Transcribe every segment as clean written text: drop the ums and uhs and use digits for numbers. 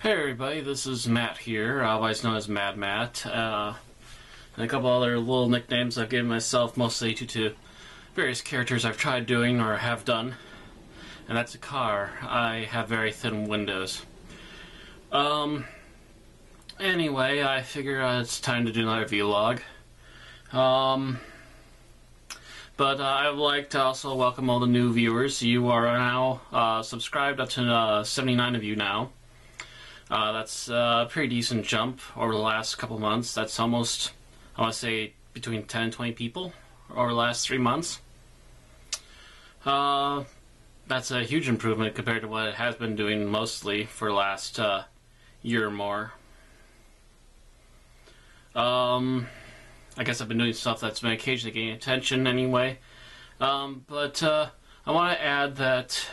Hey everybody, this is Matt here, otherwise known as Mad Matt, and a couple other little nicknames I've given myself, mostly due to various characters I've tried doing or have done. And that's a car. I have very thin windows. Anyway, I figure it's time to do another vlog. But I would like to also welcome all the new viewers. You are now subscribed up to 79 of you now. That's a pretty decent jump over the last couple months. That's almost, I want to say, between 10 and 20 people over the last 3 months. That's a huge improvement compared to what it has been doing mostly for the last year or more. I guess I've been doing stuff that's been occasionally getting attention anyway. But I want to add that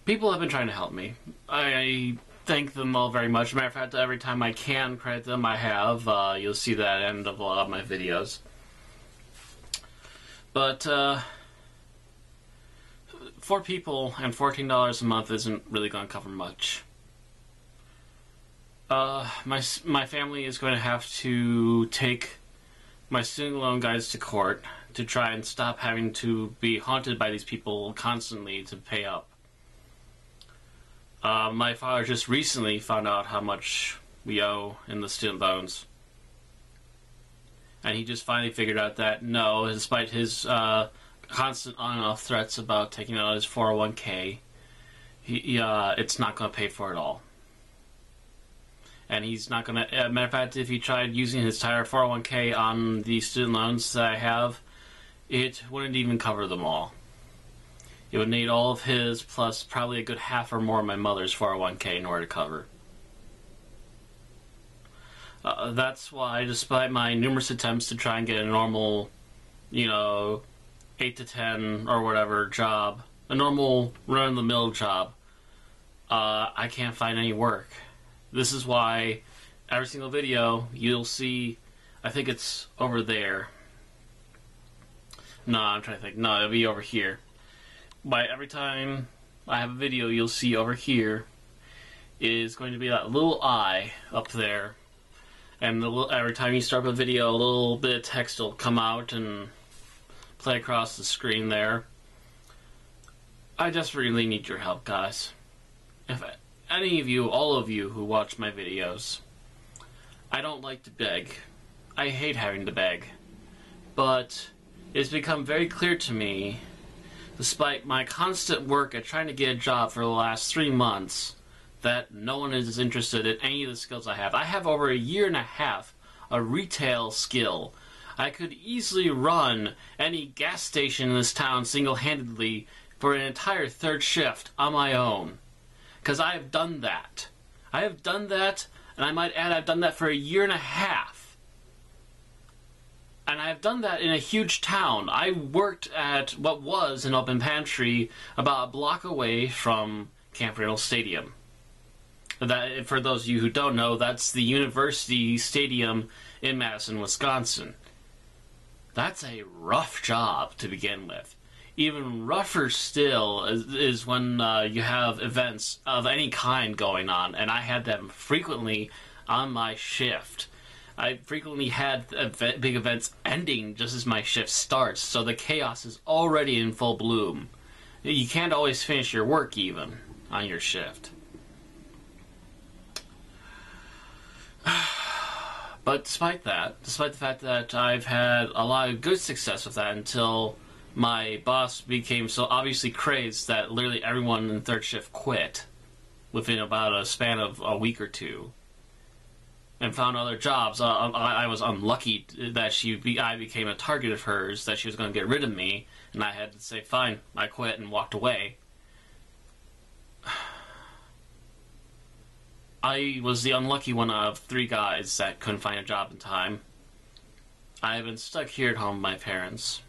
people have been trying to help me. I thank them all very much. As a matter of fact, every time I can credit them, I have. You'll see that at the end of a lot of my videos. But 4 people and $14 a month isn't really going to cover much. My family is going to have to take my student loan guys to court to try and stop having to be haunted by these people constantly to pay up. My father just recently found out how much we owe in the student loans. And he just finally figured out that no, despite his constant on and off threats about taking out his 401k, it's not going to pay for it all. And he's not going to, matter of fact, if he tried using his entire 401k on the student loans that I have, it wouldn't even cover them all. It would need all of his plus probably a good half or more of my mother's 401k in order to cover. That's why, despite my numerous attempts to try and get a normal, 8 to 10 or whatever job, a normal run-of-the-mill job, I can't find any work. This is why every single video you'll see, I think it's over there. No, I'm trying to think. No, it'll be over here. By every time I have a video, you'll see over here is going to be that little eye up there. And every time you start a video, a little bit of text will come out and play across the screen there. I just really need your help, guys. If any of you, all of you who watch my videos, I don't like to beg. I hate having to beg. But it's become very clear to me, despite my constant work at trying to get a job for the last 3 months, that no one is interested in any of the skills I have. I have over a year and a half of retail skill. I could easily run any gas station in this town single-handedly for an entire 3rd shift on my own. Because I have done that. I have done that, and I might add I've done that for a year and a half. And I've done that in a huge town. I worked at what was an open pantry about a block away from Camp Randall Stadium. That, for those of you who don't know, that's the university stadium in Madison, Wisconsin. That's a rough job to begin with. Even rougher still is when you have events of any kind going on, and I had them frequently on my shift. I frequently had big events ending just as my shift starts, so the chaos is already in full bloom. You can't always finish your work even on your shift. But despite the fact that I've had a lot of good success with that until my boss became so obviously crazed that literally everyone in 3rd shift quit within about a span of a week or 2 and found other jobs. I was unlucky that I became a target of hers, that she was going to get rid of me, and I had to say, fine, I quit and walked away. I was the unlucky one out of 3 guys that couldn't find a job in time. I have been stuck here at home with my parents.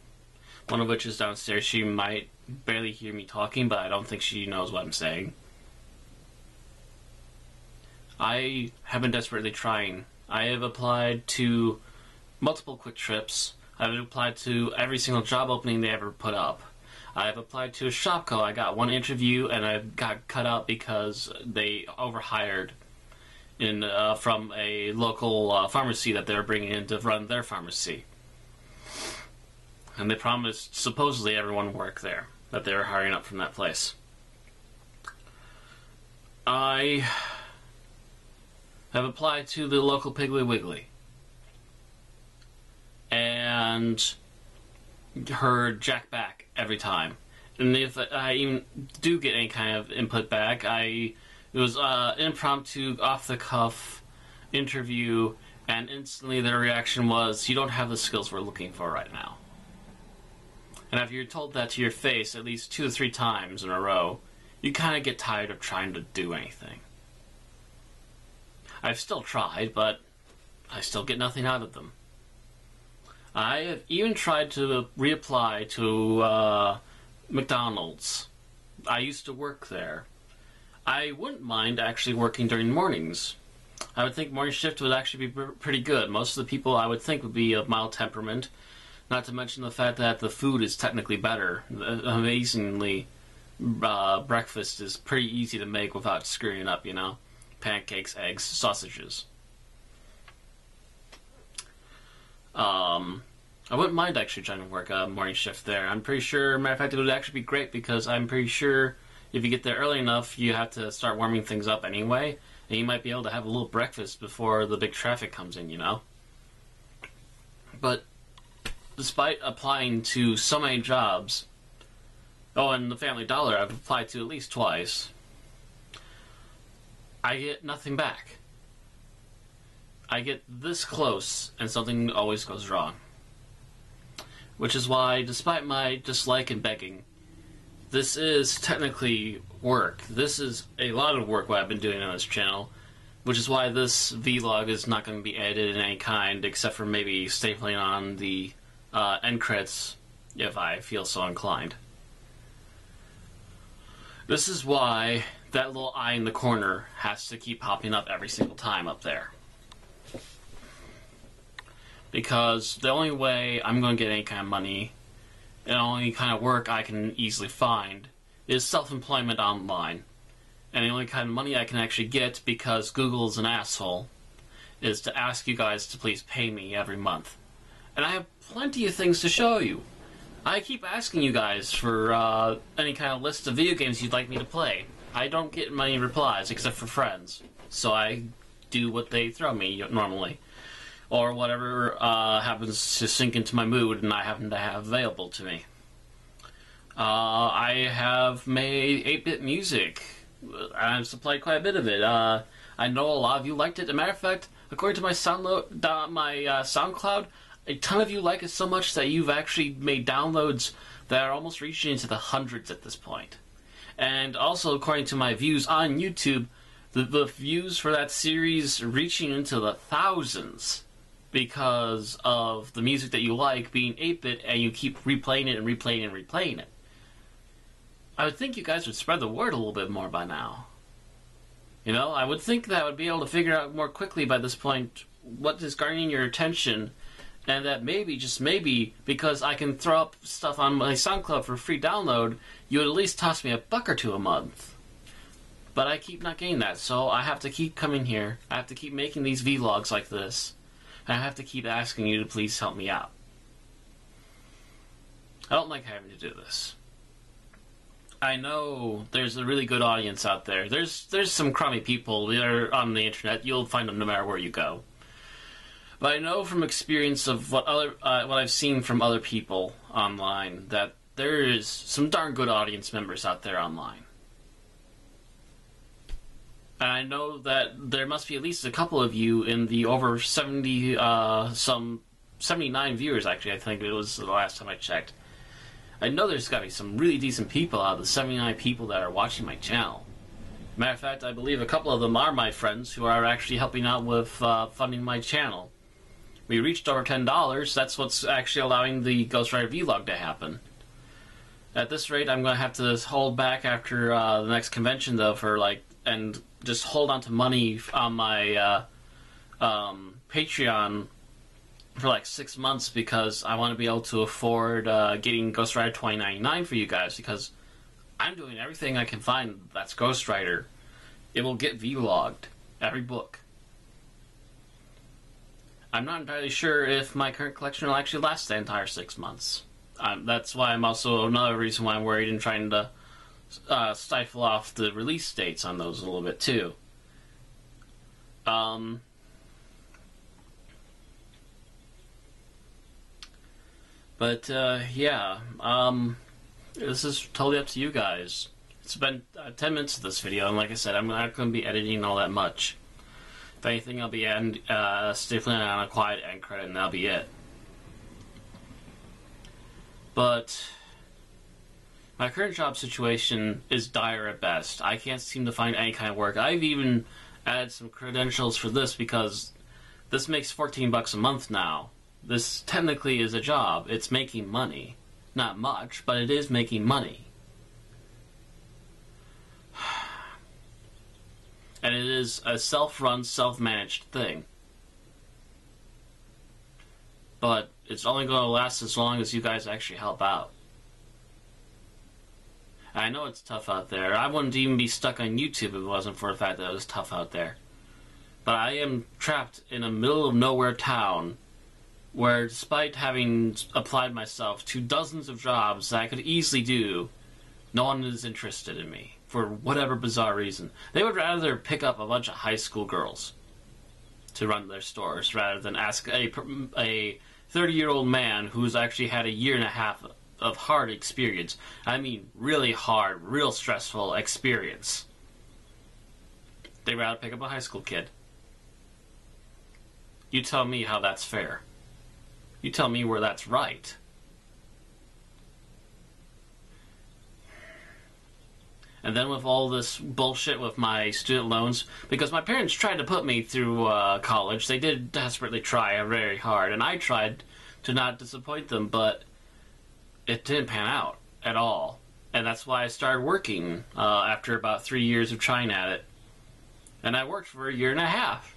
One of which is downstairs. She might barely hear me talking, but I don't think she knows what I'm saying. I have been desperately trying. I have applied to multiple Quick Trips. I've applied to every single job opening they ever put up. I've applied to a Shopko. I got one interview, and I got cut out because they overhired from a local pharmacy that they were bringing in to run their pharmacy. And they promised supposedly everyone work there, that they were hiring up from that place. I have applied to the local Piggly Wiggly and heard jack back every time. And if I even do get any kind of input back, it was impromptu, off-the-cuff interview, and instantly their reaction was, "You don't have the skills we're looking for right now." And after you're told that to your face at least 2 or 3 times in a row, you kind of get tired of trying to do anything. I've still tried, but I still get nothing out of them. I have even tried to reapply to McDonald's. I used to work there. I wouldn't mind actually working during mornings. I would think morning shift would actually be pretty good. Most of the people I would think would be of mild temperament, not to mention the fact that the food is technically better. Amazingly, breakfast is pretty easy to make without screwing it up, you know? Pancakes, eggs, sausages. I wouldn't mind actually trying to work a morning shift there. I'm pretty sure, matter of fact, it would actually be great because I'm pretty sure if you get there early enough, you have to start warming things up anyway, and you might be able to have a little breakfast before the big traffic comes in, you know? But despite applying to so many jobs, and the Family Dollar I've applied to at least twice, I get nothing back. I get this close, and something always goes wrong. Which is why, despite my dislike in begging, this is technically work. This is a lot of work what I've been doing on this channel, which is why this vlog is not going to be edited in any kind, except for maybe stapling on the end credits, if I feel so inclined. This is why that little eye in the corner has to keep popping up every single time up there. Because the only way I'm going to get any kind of money, and the only kind of work I can easily find, is self-employment online. And the only kind of money I can actually get, because Google's an asshole, is to ask you guys to please pay me every month. And I have plenty of things to show you. I keep asking you guys for any kind of list of video games you'd like me to play. I don't get many replies, except for friends. So I do what they throw me, normally. Or whatever happens to sink into my mood and I happen to have available to me. I have made 8-bit music. I've supplied quite a bit of it. I know a lot of you liked it. As a matter of fact, according to my SoundCloud, a ton of you like it so much that you've actually made downloads that are almost reaching into the hundreds at this point. And also, according to my views on YouTube, the views for that series reaching into the thousands because of the music that you like being 8-bit and you keep replaying it and replaying it and replaying it. I would think you guys would spread the word a little bit more by now. You know, I would think that I would be able to figure out more quickly by this point what is garnering your attention, and that maybe, just maybe, because I can throw up stuff on my SoundCloud for free download, you would at least toss me $1 or $2 a month. But I keep not getting that, so I have to keep coming here. I have to keep making these vlogs like this. And I have to keep asking you to please help me out. I don't like having to do this. I know there's a really good audience out there. There's some crummy people that are on the internet. You'll find them no matter where you go. But I know from experience of what I've seen from other people online that there is some darn good audience members out there online. And I know that there must be at least a couple of you in the over 79 viewers, actually, I think it was the last time I checked. I know there's got to be some really decent people out of the 79 people that are watching my channel. Matter of fact, I believe a couple of them are my friends who are actually helping out with funding my channel. We reached over $10. That's what's actually allowing the Ghost Rider vlog to happen. At this rate, I'm going to have to hold back after the next convention, though, and just hold on to money on my Patreon for like 6 months because I want to be able to afford getting Ghost Rider 2099 for you guys, because I'm doing everything I can find that's Ghost Rider. It will get vlogged, every book. I'm not entirely sure if my current collection will actually last the entire 6 months. That's why I'm also another reason why I'm worried and trying to stifle off the release dates on those a little bit too. Yeah, this is totally up to you guys. It's been 10 minutes of this video, and like I said, I'm not going to be editing all that much. If anything, I'll be stifling on a quiet end credit, and that'll be it. But my current job situation is dire at best. I can't seem to find any kind of work. I've even added some credentials for this because this makes $14 a month now. This technically is a job. It's making money. Not much, but it is making money. And it is a self-run, self-managed thing. But it's only going to last as long as you guys actually help out. I know it's tough out there. I wouldn't even be stuck on YouTube if it wasn't for the fact that it was tough out there. But I am trapped in a middle of nowhere town where, despite having applied myself to dozens of jobs that I could easily do, no one is interested in me. For whatever bizarre reason. They would rather pick up a bunch of high school girls to run their stores rather than ask a 30-year-old man who's actually had a year and a half of hard experience. I mean, really hard, real stressful experience. They'd rather pick up a high school kid. You tell me how that's fair. You tell me where that's right. And then with all this bullshit with my student loans, because my parents tried to put me through college. They did desperately try very hard, and I tried to not disappoint them, but it didn't pan out at all. And that's why I started working after about 3 years of trying at it. And I worked for a year and a half.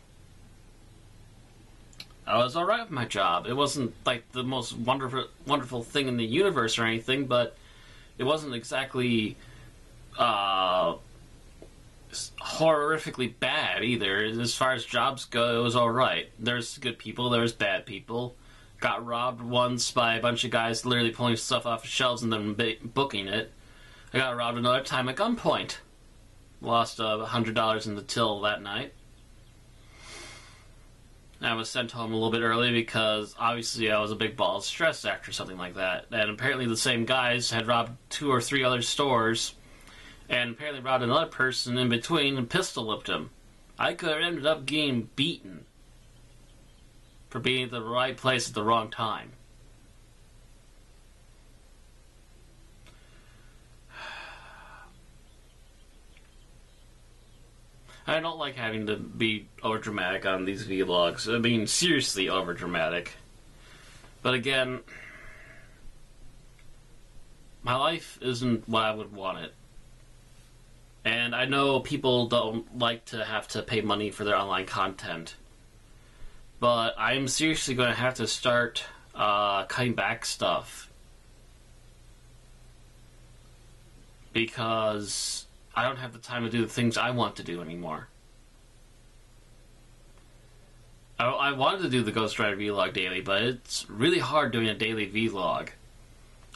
I was alright with my job. It wasn't like the most wonderful thing in the universe or anything, but it wasn't exactly horrifically bad either. As far as jobs go, it was alright. There's good people, there's bad people. Got robbed once by a bunch of guys literally pulling stuff off of shelves and then booking it. I got robbed another time at gunpoint. Lost $100 in the till that night. I was sent home a little bit early because obviously I was a big ball of stress after something like that. And apparently the same guys had robbed 2 or 3 other stores and apparently robbed another person in between and pistol-whipped him. I could have ended up getting beaten for being at the right place at the wrong time. I don't like having to be overdramatic on these vlogs. I mean, seriously overdramatic. But again, my life isn't what I would want it. And I know people don't like to have to pay money for their online content. But I'm seriously going to have to start cutting back stuff. Because I don't have the time to do the things I want to do anymore. I wanted to do the Ghost Rider vlog daily, but it's really hard doing a daily vlog.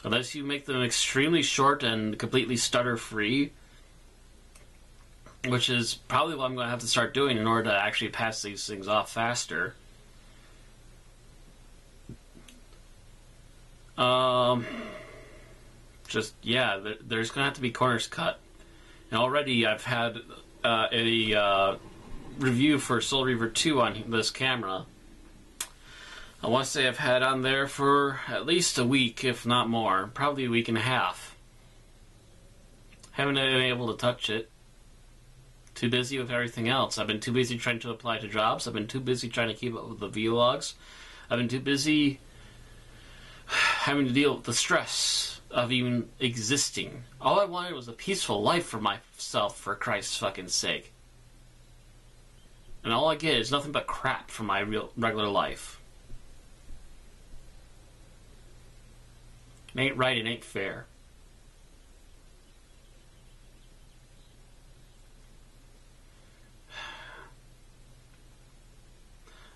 Unless you make them extremely short and completely stutter-free, which is probably what I'm going to have to start doing in order to actually pass these things off faster. There's going to have to be corners cut. And already I've had a review for Soul Reaver 2 on this camera. I want to say I've had it on there for at least a week, if not more. Probably a week and a half. Haven't been able to touch it. Too busy with everything else. I've been too busy trying to apply to jobs. I've been too busy trying to keep up with the vlogs. I've been too busy having to deal with the stress of even existing. All I wanted was a peaceful life for myself, for Christ's fucking sake. And all I get is nothing but crap from my regular life. It ain't right, it ain't fair.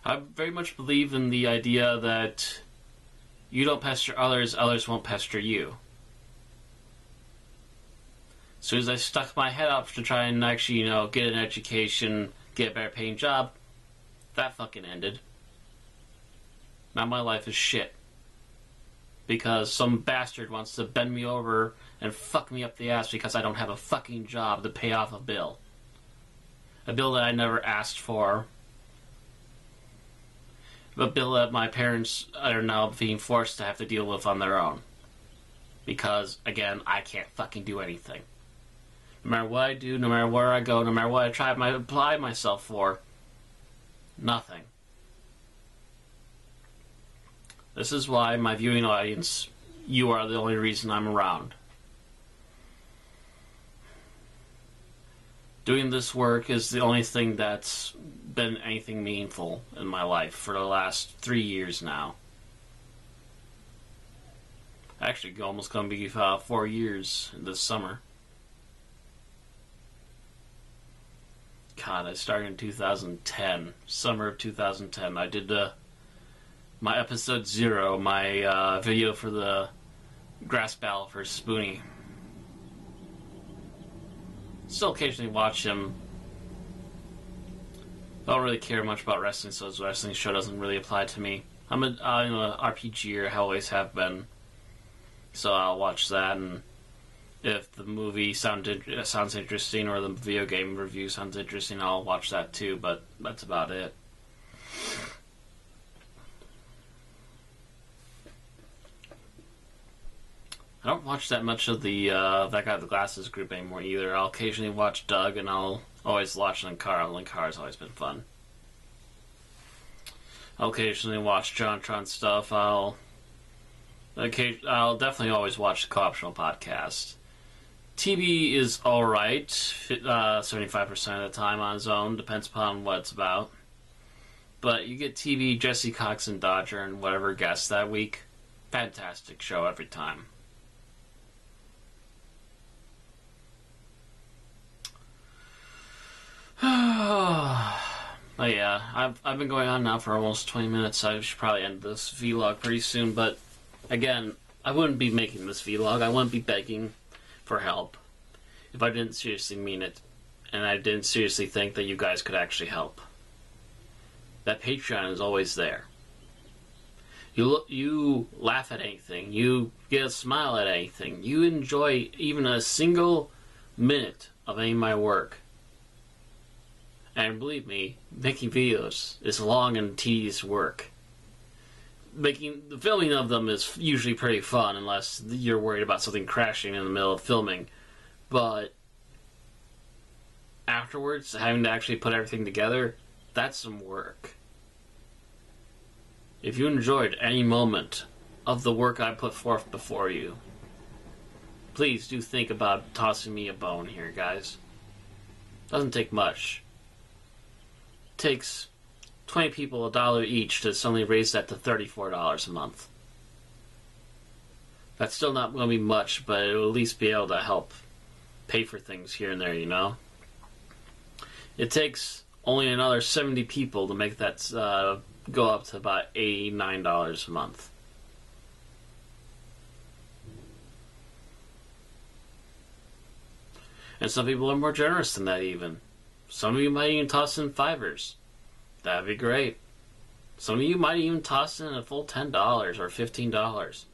I very much believe in the idea that you don't pester others, others won't pester you. As soon as I stuck my head up to try and actually, get an education, get a better paying job, that fucking ended. Now my life is shit. Because some bastard wants to bend me over and fuck me up the ass because I don't have a fucking job to pay off a bill. A bill that I never asked for. A bill that my parents are now being forced to have to deal with on their own. Because, again, I can't fucking do anything. No matter what I do, no matter where I go, no matter what I try to apply myself for, nothing. This is why, my viewing audience, you are the only reason I'm around. Doing this work is the only thing that's been anything meaningful in my life for the last 3 years now. Actually, almost going to be 4 years this summer. God, I started in 2010, summer of 2010. I did my episode 0, my video for the grass battle for Spoonie. Still occasionally watch him. I don't really care much about wrestling, so his wrestling show doesn't really apply to me. I'm an RPGer, I always have been. So I'll watch that, and if the movie sounds interesting or the video game review sounds interesting, I'll watch that too, but that's about it. I don't watch that much of the That Guy with the Glasses group anymore either. I'll occasionally watch Doug, and I'll always watch Linkara. Linkara's always been fun. I'll occasionally watch JonTron stuff. I'll definitely always watch the Co-optional podcast. TV is alright, 75% of the time on its own, depends upon what it's about. But you get TV, Jesse Cox and Dodger and whatever guest that week. Fantastic show every time. Oh yeah, I've been going on now for almost 20 minutes, so I should probably end this vlog pretty soon, but again, I wouldn't be making this vlog, I wouldn't be begging for help if I didn't seriously mean it, and I didn't seriously think that you guys could actually help. That Patreon is always there. You laugh at anything, you get a smile at anything, you enjoy even a single minute of any of my work. And believe me, making videos is long and tedious work. The filming of them is usually pretty fun unless you're worried about something crashing in the middle of filming. But afterwards, having to actually put everything together, that's some work. If you enjoyed any moment of the work I put forth before you, please do think about tossing me a bone here, guys. Doesn't take much. Takes 20 people $1 each to suddenly raise that to $34 a month. That's still not going to be much, but it will at least be able to help pay for things here and there, you know? It takes only another 70 people to make that go up to about $89 a month. And some people are more generous than that even. Some of you might even toss in $5. That'd be great. Some of you might even toss in a full $10 or $15.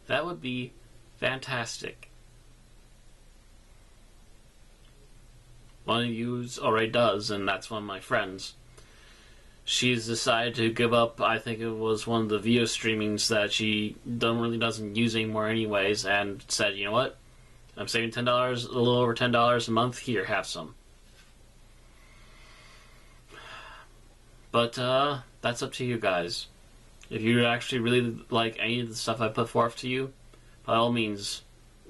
That would be fantastic. One of you already does, and that's one of my friends. She's decided to give up, I think it was one of the video streamings that she really doesn't use anymore anyways, and said, you know what? I'm saving $10, a little over $10 a month. Here, have some. But, that's up to you guys. If you actually really like any of the stuff I put forth to you, by all means,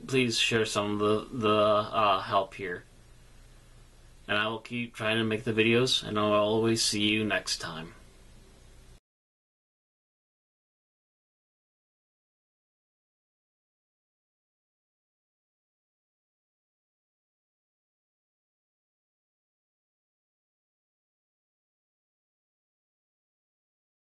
please share some of the help here. And I will keep trying to make the videos, and I'll always see you next time.